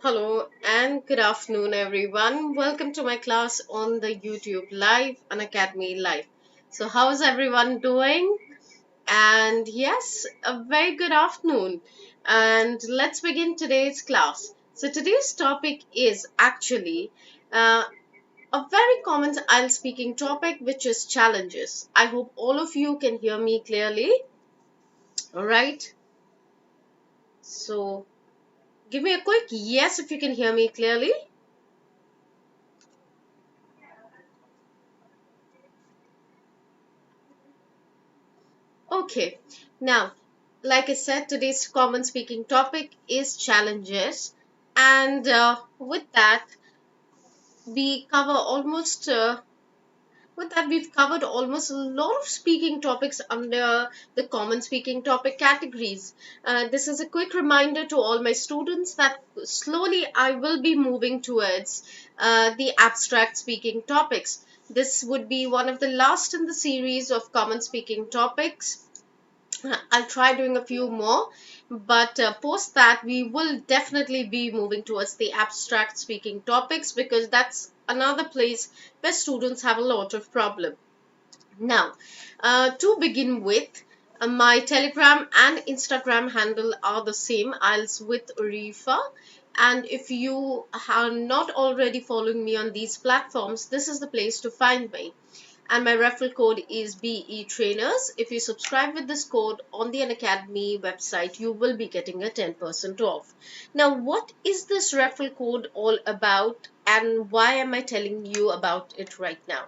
Hello and good afternoon, everyone. Welcome to my class on the YouTube Live, Unacademy Live. So, how's everyone doing? And yes, a very good afternoon. And let's begin today's class. So, today's topic is actually a very common IELTS speaking topic, which is challenges. I hope all of you can hear me clearly. All right. So, give me a quick yes if you can hear me clearly. Okay, now, like I said, today's common speaking topic is challenges, and with that, we cover almost. With that, we've covered almost a lot of speaking topics under the common speaking topic categories. This is a quick reminder to all my students that slowly I will be moving towards the abstract speaking topics. This would be one of the last in the series of common speaking topics. I'll try doing a few more, but post that, we will definitely be moving towards the abstract speaking topics because that's another place where students have a lot of problem. Now, to begin with, my Telegram and Instagram handle are the same, IELTS with Arifa. And if you are not already following me on these platforms, this is the place to find me, and my referral code is BE Trainers. If you subscribe with this code on the Unacademy website, you will be getting a 10% off. Now, what is this referral code all about, and why am I telling you about it right now?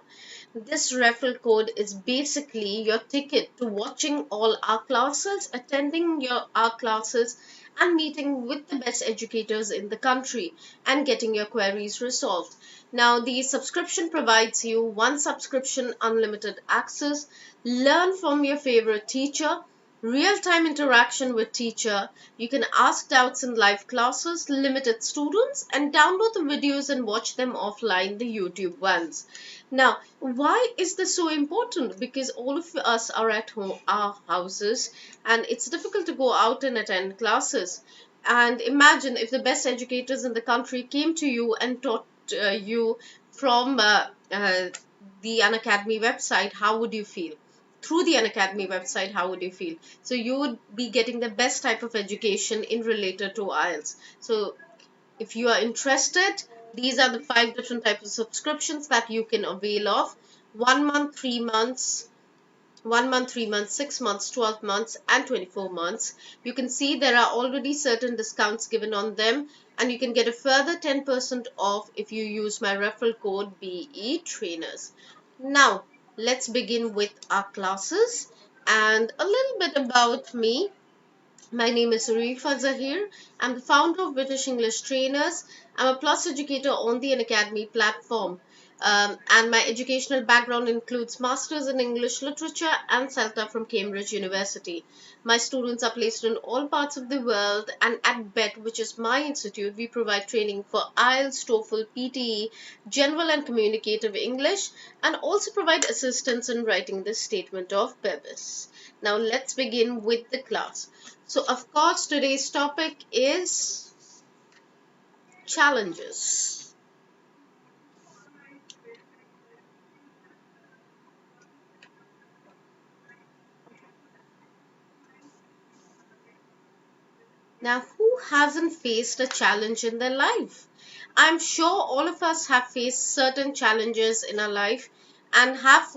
This referral code is basically your ticket to watching all our classes, attending our classes, and meeting with the best educators in the country and getting your queries resolved. Now, the subscription provides you one subscription, unlimited access, learn from your favorite teacher, real-time interaction with teacher. You can ask doubts in live classes, limited students, and download the videos and watch them offline, the YouTube ones. Now, why is this so important? Because all of us are at home, our houses, and it's difficult to go out and attend classes. And imagine if the best educators in the country came to you and taught you from the Unacademy website, how would you feel? Through the Unacademy website, how would you feel? So you would be getting the best type of education in related to IELTS. So if you are interested, these are the 5 different types of subscriptions that you can avail of: 1 month, 3 months, 1 month, 3 months, 6 months, 12 months, and 24 months. You can see there are already certain discounts given on them, and you can get a further 10% off if you use my referral code BE Trainers. Now, let's begin with our classes and a little bit about me. My name is Arifa Zahir. I'm the founder of British English Trainers. I'm a plus educator on the Unacademy platform. And my educational background includes Masters in English Literature and CELTA from Cambridge University. My students are placed in all parts of the world, and at BET, which is my institute, we provide training for IELTS, TOEFL, PTE, General and Communicative English, and also provide assistance in writing the statement of purpose. Now let's begin with the class. So, of course, today's topic is challenges. Now, who hasn't faced a challenge in their life? I'm sure all of us have faced certain challenges in our life and have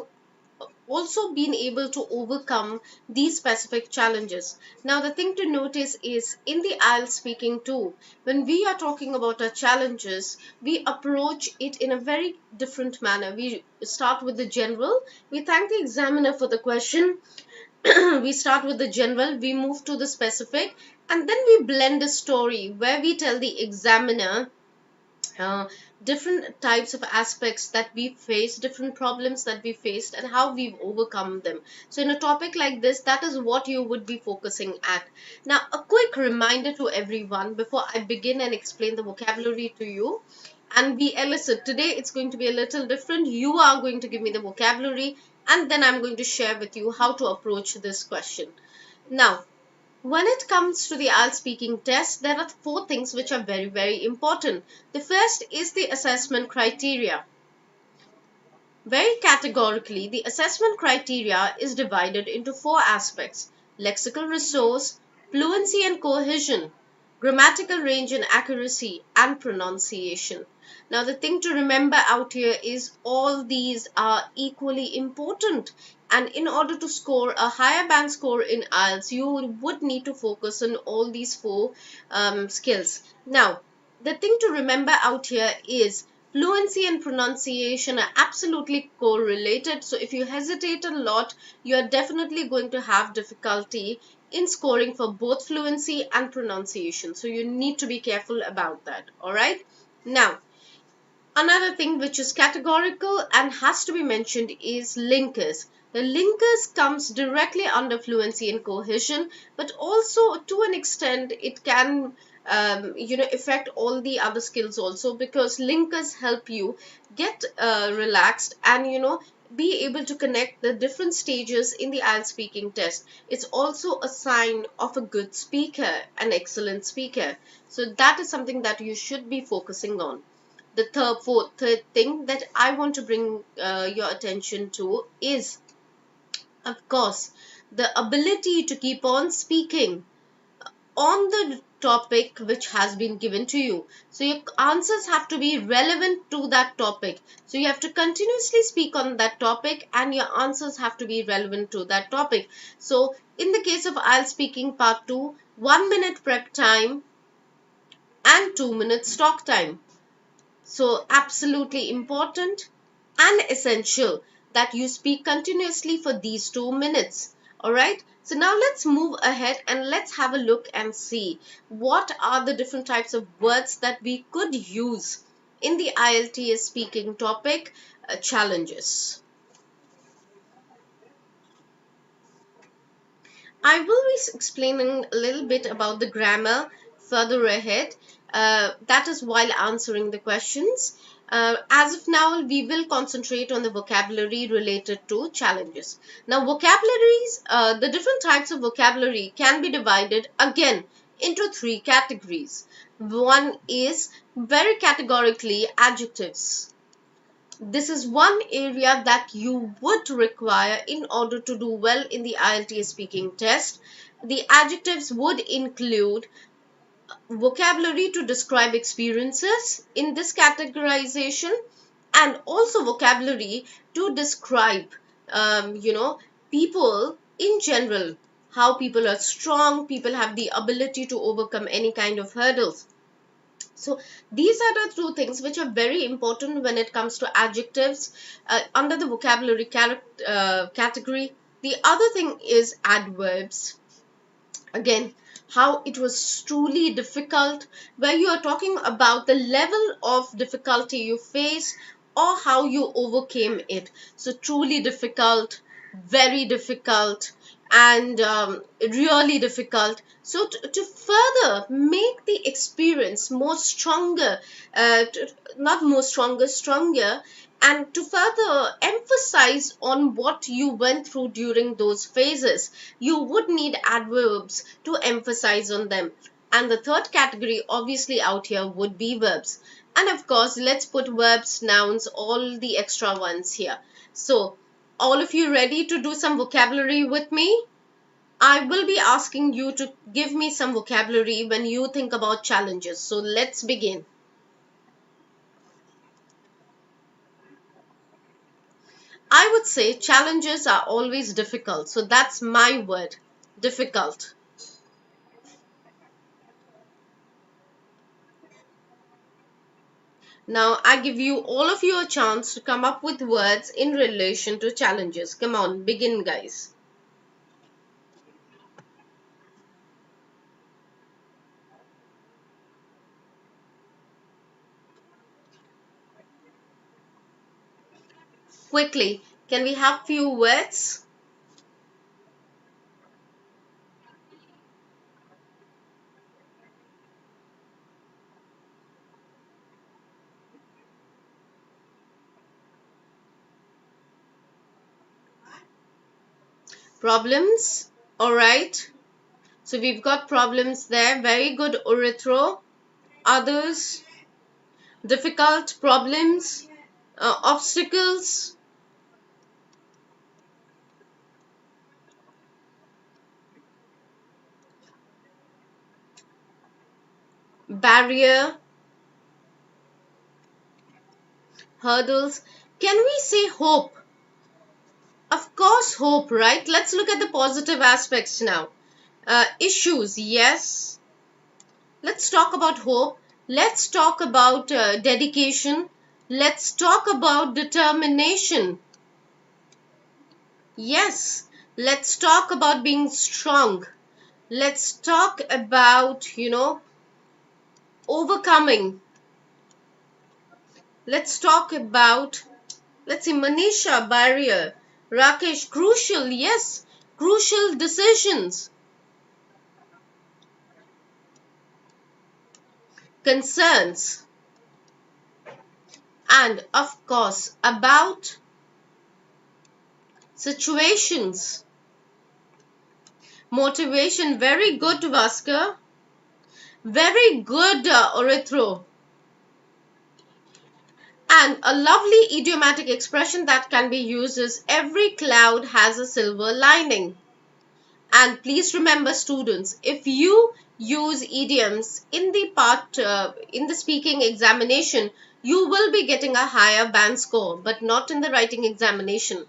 also been able to overcome these specific challenges. Now, the thing to notice is in the IELTS speaking too, when we are talking about our challenges, we approach it in a very different manner. We start with the general, we thank the examiner for the question, we start with the general, we move to the specific, and then we blend a story where we tell the examiner uh, different types of aspects that we face, different problems that we faced, and how we've overcome them. So, in a topic like this, that is what you would be focusing at. Now, a quick reminder to everyone before I begin and explain the vocabulary to you. And we elicit today, it's going to be a little different. You are going to give me the vocabulary, and then I'm going to share with you how to approach this question. Now, When it comes to the IELTS speaking test, there are four things which are very, very important. The first is the assessment criteria. Very categorically, the assessment criteria is divided into four aspects: lexical resource, fluency and cohesion, grammatical range and accuracy, and pronunciation. Now, the thing to remember out here is all these are equally important. And in order to score a higher band score in IELTS, you would need to focus on all these four skills. Now, the thing to remember out here is fluency and pronunciation are absolutely correlated. So if you hesitate a lot, you are definitely going to have difficulty in scoring for both fluency and pronunciation. So you need to be careful about that. All right. Now, another thing which is categorical and has to be mentioned is linkers. The linkers comes directly under fluency and cohesion, but also to an extent it can affect all the other skills also, because linkers help you get relaxed and be able to connect the different stages in the IELTS speaking test. It's also a sign of a good speaker, an excellent speaker. So that is something that you should be focusing on. The third thing that I want to bring your attention to is, of course, the ability to keep on speaking on the topic which has been given to you. So your answers have to be relevant to that topic. So you have to continuously speak on that topic and your answers have to be relevant to that topic. So in the case of IELTS speaking part 2, 1 minute prep time and 2 minutes talk time. So absolutely important and essential that you speak continuously for these 2 minutes. Alright, so now let's move ahead and let's have a look and see what are the different types of words that we could use in the IELTS speaking topic challenges. I will be explaining a little bit about the grammar further ahead. That is while answering the questions. As of now, we will concentrate on the vocabulary related to challenges. Now, vocabularies, the different types of vocabulary can be divided again into three categories. One is very categorically adjectives. This is one area that you would require in order to do well in the IELTS speaking test. The adjectives would include vocabulary to describe experiences in this categorization, and also vocabulary to describe, people in general, how people are strong, people have the ability to overcome any kind of hurdles. So these are the two things which are very important when it comes to adjectives under the vocabulary category. The other thing is adverbs. Again, how it was truly difficult, where you are talking about the level of difficulty you face or how you overcame it. So truly difficult, very difficult, and really difficult. So to further make the experience more stronger, not more stronger, stronger, and to further emphasize on what you went through during those phases, you would need adverbs to emphasize on them. And the third category obviously out here would be verbs. And of course, let's put verbs, nouns, all the extra ones here. So all of you ready to do some vocabulary with me? I will be asking you to give me some vocabulary when you think about challenges. So let's begin. I would say challenges are always difficult. So that's my word, difficult. Now I give you all of you a chance to come up with words in relation to challenges. Come on, begin guys. Quickly, can we have few words? Problems? All right. So we've got problems there. Very good, Urithro. Others, difficult problems, obstacles, barrier, hurdles. Can we say hope? Of course, hope, right? Let's look at the positive aspects now. Issues, yes. Let's talk about hope. Let's talk about dedication. Let's talk about determination. Yes. Let's talk about being strong. Let's talk about, overcoming. Let's talk about, let's see, Manisha, barrier. Rakesh, crucial, yes. Crucial decisions. Concerns. And of course, about situations. Motivation, very good, Vaskar. Very good, Orithro. And a lovely idiomatic expression that can be used is every cloud has a silver lining. And please remember, students, if you use idioms in the in the speaking examination, you will be getting a higher band score, but not in the writing examination.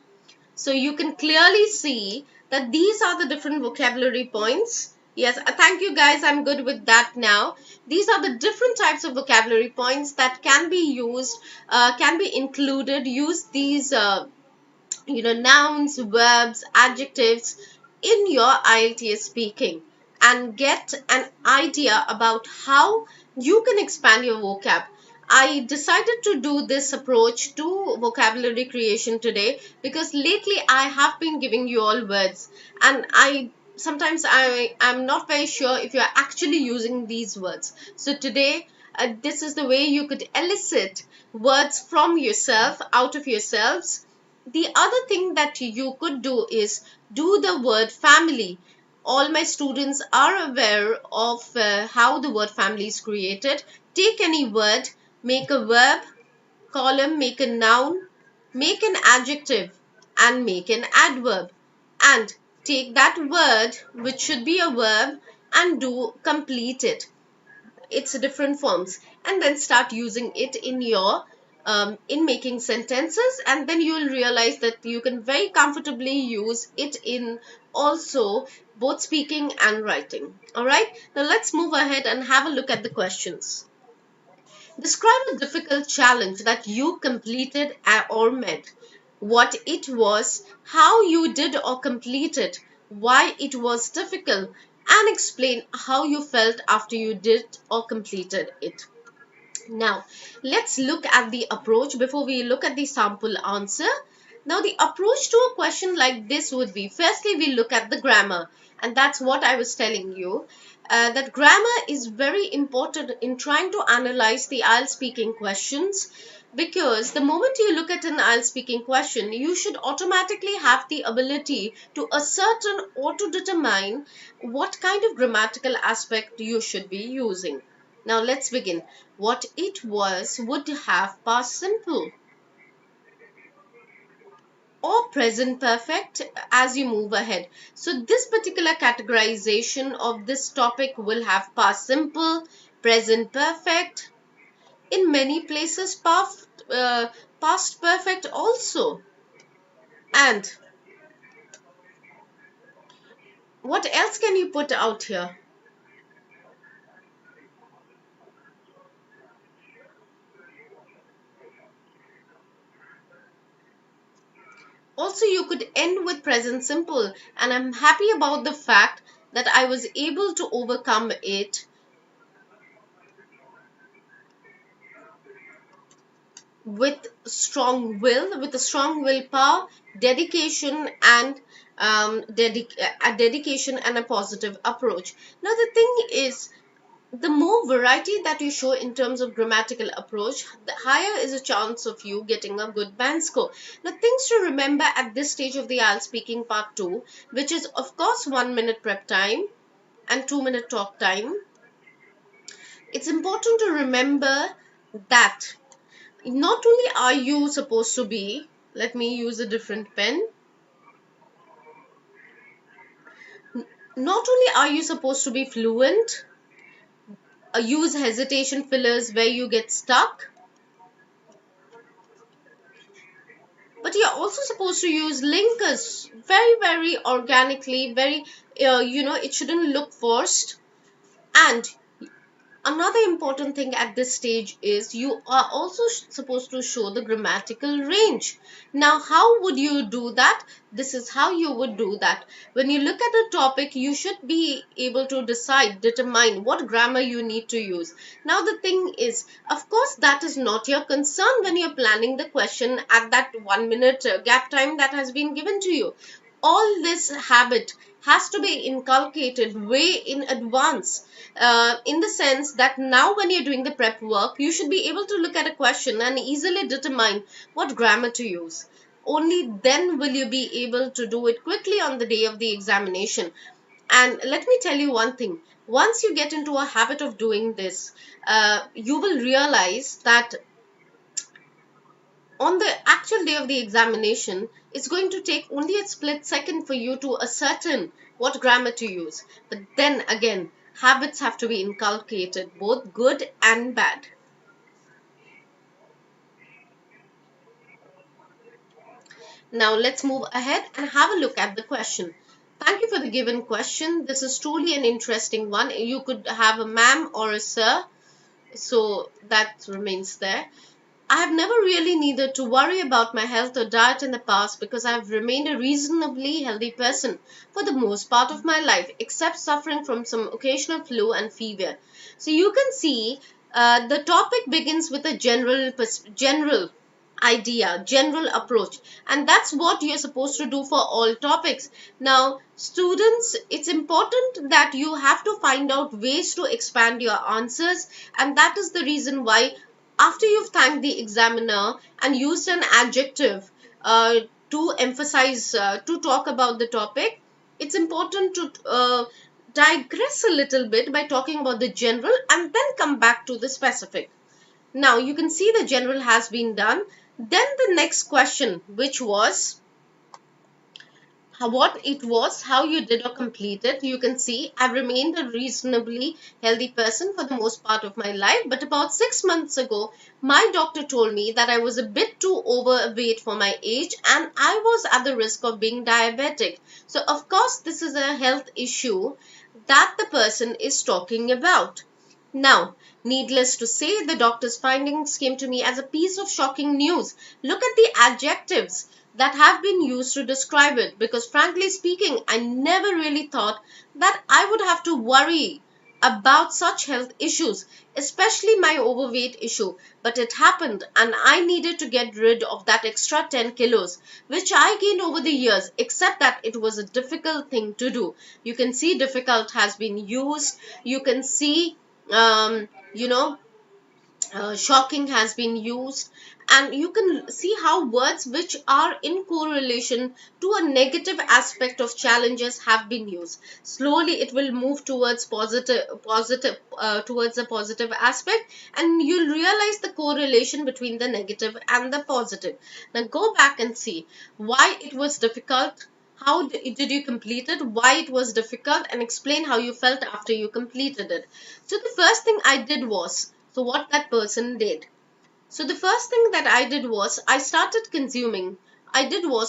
So you can clearly see that these are the different vocabulary points. Yes, thank you guys. I'm good with that now. These are the different types of vocabulary points that can be used, can be included. Use these, nouns, verbs, adjectives in your IELTS speaking and get an idea about how you can expand your vocab. I decided to do this approach to vocabulary creation today because lately I have been giving you all words, and I am not very sure if you're actually using these words. So today, this is the way you could elicit words from yourself, out of yourselves. The other thing that you could do is do the word family. All my students are aware of how the word family is created. Take any word, make a verb, column, make a noun, make an adjective, and make an adverb. And take that word, which should be a verb, and do complete it. Its different forms, and then start using it in your in making sentences, and then you'll realize that you can very comfortably use it in also both speaking and writing. All right, now let's move ahead and have a look at the questions. Describe a difficult challenge that you completed or met. What it was, how you did or completed, why it was difficult, and explain how you felt after you did or completed it. Now, let's look at the approach before we look at the sample answer. Now, the approach to a question like this would be, firstly, we look at the grammar. And that's what I was telling you, that grammar is very important in trying to analyze the IELTS speaking questions, because the moment you look at an IELTS speaking question, you should automatically have the ability to ascertain or to determine what kind of grammatical aspect you should be using. Now let's begin. What it was would have past simple or present perfect as you move ahead. So this particular categorization of this topic will have past simple, present perfect, in many places past perfect also. And what else can you put out here? Also, you could end with present simple, and I'm happy about the fact that I was able to overcome it with strong will, with a strong willpower, dedication, and a dedication and a positive approach. Now, the thing is, the more variety that you show in terms of grammatical approach, the higher is a chance of you getting a good band score. Now, things to remember at this stage of the IELTS speaking part 2, which is of course 1 minute prep time. and 2-minute talk time, it's important to remember that not only are you supposed to be, let me use a different pen, not only are you supposed to be fluent, use hesitation fillers where you get stuck, but you're also supposed to use linkers very organically, very it shouldn't look forced. And another important thing at this stage is you are also supposed to show the grammatical range. Now, how would you do that? This is how you would do that. When you look at a topic, you should be able to determine what grammar you need to use. Now, the thing is, of course, that is not your concern when you're planning the question at that 1 minute gap time that has been given to you. All this habit has to be inculcated way in advance, in the sense that now when you're doing the prep work, you should be able to look at a question and easily determine what grammar to use. Only then will you be able to do it quickly on the day of the examination. And let me tell you one thing, once you get into a habit of doing this, you will realize that on the actual day of the examination, it's going to take only a split second for you to ascertain what grammar to use. But then again, habits have to be inculcated, both good and bad. Now let's move ahead and have a look at the question. Thank you for the given question. This is truly an interesting one. You could have a ma'am or a sir, so that remains there. I have never really needed to worry about my health or diet in the past because I have remained a reasonably healthy person for the most part of my life, except suffering from some occasional flu and fever. So you can see the topic begins with a general idea, general approach, and that's what you're supposed to do for all topics. Now, students, it's important that you have to find out ways to expand your answers, and that is the reason why after you've thanked the examiner and used an adjective to emphasize, to talk about the topic, it's important to digress a little bit by talking about the general and then come back to the specific. Now, you can see the general has been done. Then the next question, which was what it was, how you did or completed. You can see I've remained a reasonably healthy person for the most part of my life, but about 6 months ago, my doctor told me that I was a bit too overweight for my age and I was at the risk of being diabetic. So, of course, this is a health issue that the person is talking about. Now, needless to say, the doctor's findings came to me as a piece of shocking news. Look at the adjectives that have been used to describe it, because frankly speaking, I never really thought that I would have to worry about such health issues, especially my overweight issue. But it happened and I needed to get rid of that extra 10 kilos, which I gained over the years, except that it was a difficult thing to do. You can see difficult has been used. You can see um, you know shocking has been used, and you can see how words which are in correlation to a negative aspect of challenges have been used. Slowly it will move towards towards a positive aspect, and you'll realize the correlation between the negative and the positive. Now go back and see why it was difficult, how did you complete it, why it was difficult, and explain how you felt after you completed it. So the first thing I did was, so what that person did. So the first thing that I did was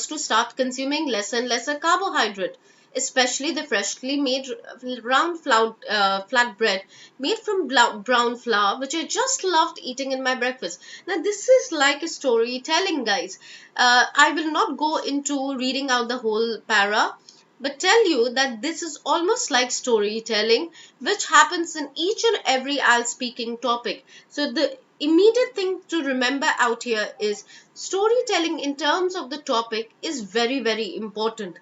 to start consuming less and lesser carbohydrate, especially the freshly made round flat bread made from brown flour, which I just loved eating in my breakfast. Now this is like a storytelling, guys. I will not go into reading out the whole para, but tell you that this is almost like storytelling, which happens in each and every IELTS speaking topic. So the immediate thing to remember out here is storytelling in terms of the topic is very important.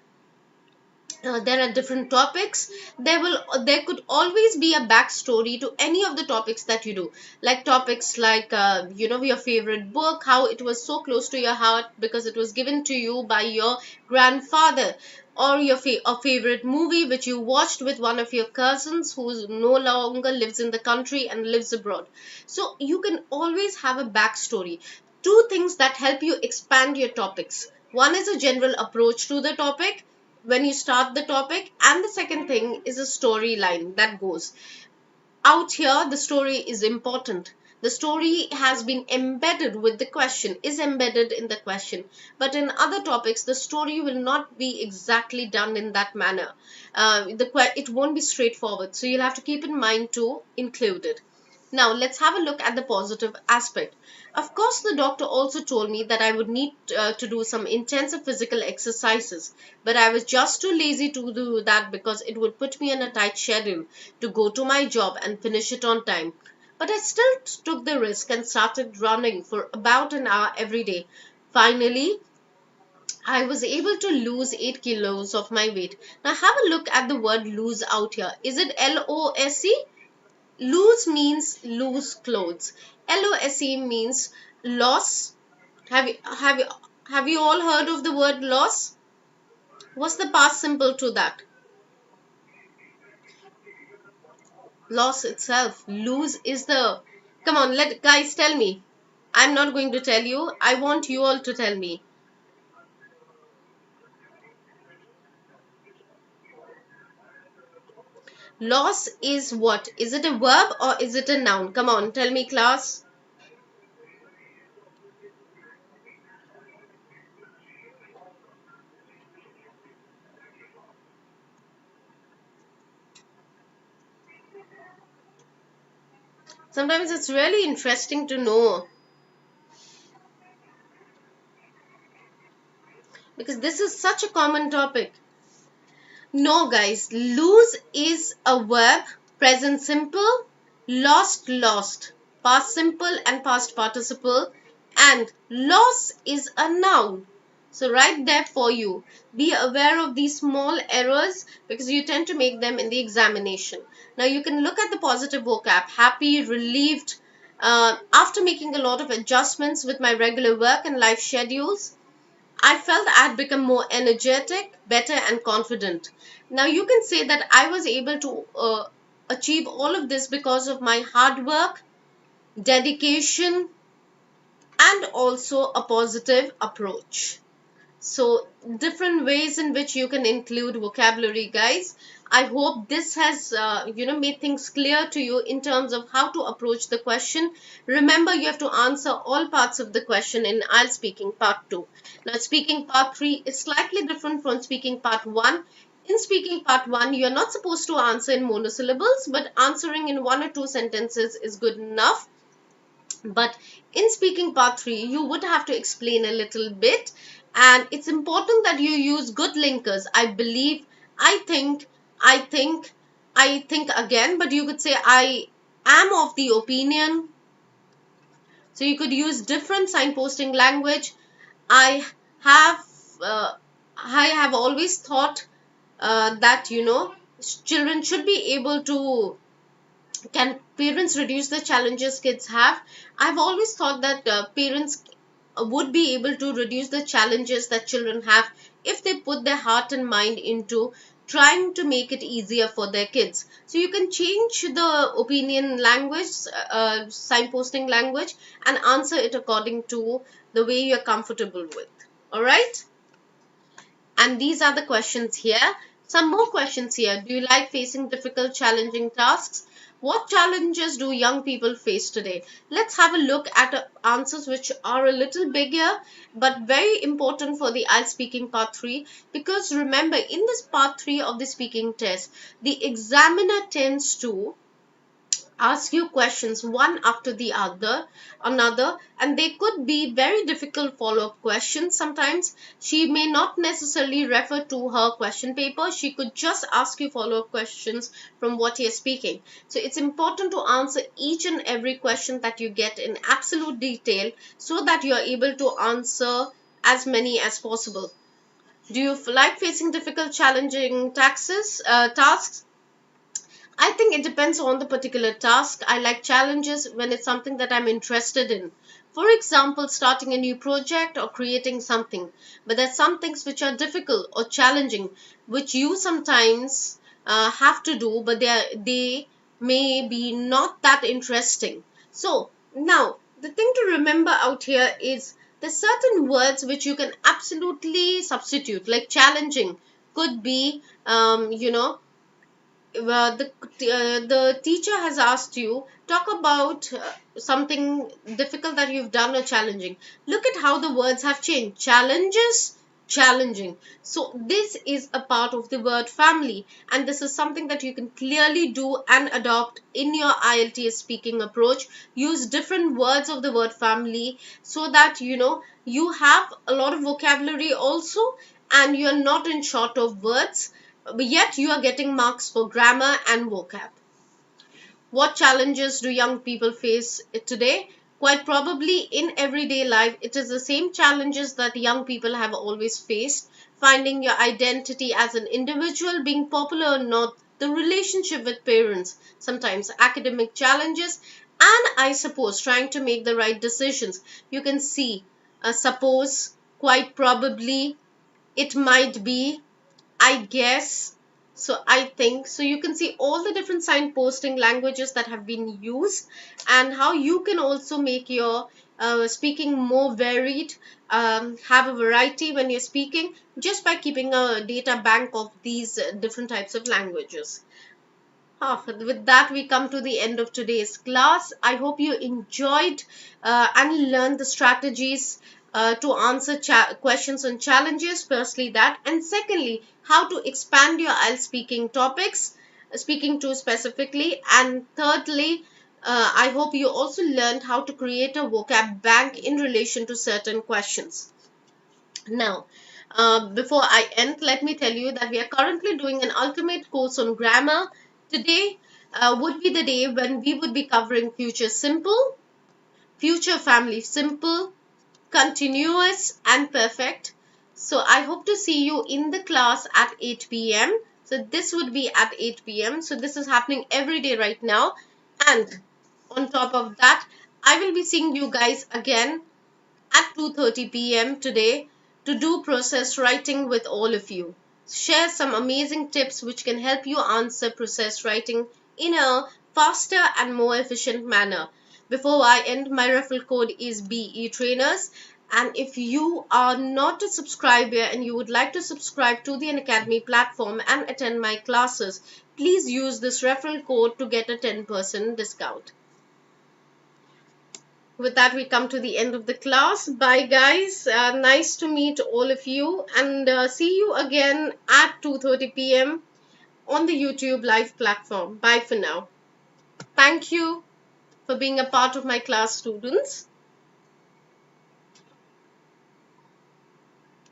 There are different topics. There could always be a backstory to any of the topics that you do, like topics like your favorite book, how it was so close to your heart because it was given to you by your grandfather. or your a favorite movie which you watched with one of your cousins who no longer lives in the country and lives abroad. So you can always have a backstory. Two things that help you expand your topics. One is a general approach to the topic when you start the topic, and the second thing is a storyline that goes out here. The story is important. The story has been embedded with the question, is embedded in the question. But in other topics, the story will not be exactly done in that manner. It won't be straightforward. So you'll have to keep in mind to include it. Now, let's have a look at the positive aspect. Of course, the doctor also told me that I would need to do some intensive physical exercises, but I was just too lazy to do that because it would put me on a tight schedule to go to my job and finish it on time. But I still took the risk and started running for about an hour every day. Finally, I was able to lose 8 kilos of my weight. Now, have a look at the word lose out here. Is it LOSE? Lose means lose clothes. LOSE means loss. Have you all heard of the word loss? What's the past simple to that? Loss itself. Lose is the. Come on, let guys tell me. I'm not going to tell you. I want you all to tell me. Loss is what? Is it a verb or is it a noun? Come on, tell me, class. Sometimes it's really interesting to know, because this is such a common topic. No, guys, lose is a verb, present simple, lost, lost, past simple and past participle, and loss is a noun. So, right there for you. Be aware of these small errors because you tend to make them in the examination. Now, you can look at the positive vocab: happy, relieved. After making a lot of adjustments with my regular work and life schedules, I felt I'd become more energetic, better, and confident. Now, you can say that I was able to achieve all of this because of my hard work, dedication, and also a positive approach. So, different ways in which you can include vocabulary, guys. I hope this has made things clear to you in terms of how to approach the question. Remember, you have to answer all parts of the question in IELTS Speaking Part 2. Now, Speaking Part 3 is slightly different from Speaking Part 1. In Speaking Part 1, you are not supposed to answer in monosyllables, but answering in one or two sentences is good enough. But in Speaking Part 3, you would have to explain a little bit, and it's important that you use good linkers. I believe, I think, I think, I think again, but you could say I am of the opinion. So you could use different signposting language. I have uh, I have always thought that children should be able to. Can parents reduce the challenges kids have? I've always thought that parents would be able to reduce the challenges that children have if they put their heart and mind into trying to make it easier for their kids. So you can change the opinion language, signposting language, and answer it according to the way you're comfortable with. All right? And these are the questions here. Some more questions here. Do you like facing difficult, challenging tasks? What challenges do young people face today? Let's have a look at answers which are a little bigger but very important for the IELTS Speaking Part 3. Because remember, in this Part 3 of the speaking test, the examiner tends to ask you questions one after the another, and they could be very difficult follow-up questions. Sometimes she may not necessarily refer to her question paper, she could just ask you follow-up questions from what you're speaking. So it's important to answer each and every question that you get in absolute detail so that you are able to answer as many as possible. Do you like facing difficult challenging tasks? I think it depends on the particular task. I like challenges when it's something that I'm interested in. For example, starting a new project or creating something. But there's some things which are difficult or challenging, which you sometimes have to do, but they may be not that interesting. So now the thing to remember out here is there's certain words which you can absolutely substitute, like challenging could be, the teacher has asked you talk about something difficult that you've done or challenging. Look at how the words have changed. Challenges, challenging. So this is a part of the word family, and this is something that you can clearly do and adopt in your IELTS speaking approach. Use different words of the word family so that you have a lot of vocabulary also, and you're not in short of words, but yet you are getting marks for grammar and vocab. What challenges do young people face today? Quite probably in everyday life, it is the same challenges that young people have always faced. Finding your identity as an individual, being popular or not, the relationship with parents, sometimes academic challenges, and I suppose trying to make the right decisions. You can see, suppose, quite probably, it might be, I guess. So I think so. You can see all the different signposting languages that have been used, and how you can also make your speaking more varied, have a variety when you're speaking, just by keeping a data bank of these different types of languages. With that, we come to the end of today's class. I hope you enjoyed and learned the strategies to answer questions and challenges. Firstly, that, and secondly, how to expand your IELTS speaking topics, speaking to specifically, and thirdly, I hope you also learned how to create a vocab bank in relation to certain questions. Now, before I end, let me tell you that we are currently doing an ultimate course on grammar. Today would be the day when we would be covering future simple, future family simple, continuous, and perfect. So I hope to see you in the class at 8 p.m. So this would be at 8 p.m. So this is happening every day right now. And on top of that, I will be seeing you guys again at 2:30 p.m. today to do process writing with all of you. Share some amazing tips which can help you answer process writing in a faster and more efficient manner. Before I end, my referral code is BE Trainers. And if you are not a subscriber and you would like to subscribe to the Unacademy platform and attend my classes, please use this referral code to get a 10% discount. With that, we come to the end of the class. Bye guys, nice to meet all of you, and see you again at 2:30 p.m. on the YouTube live platform. Bye for now. Thank you for being a part of my class, students.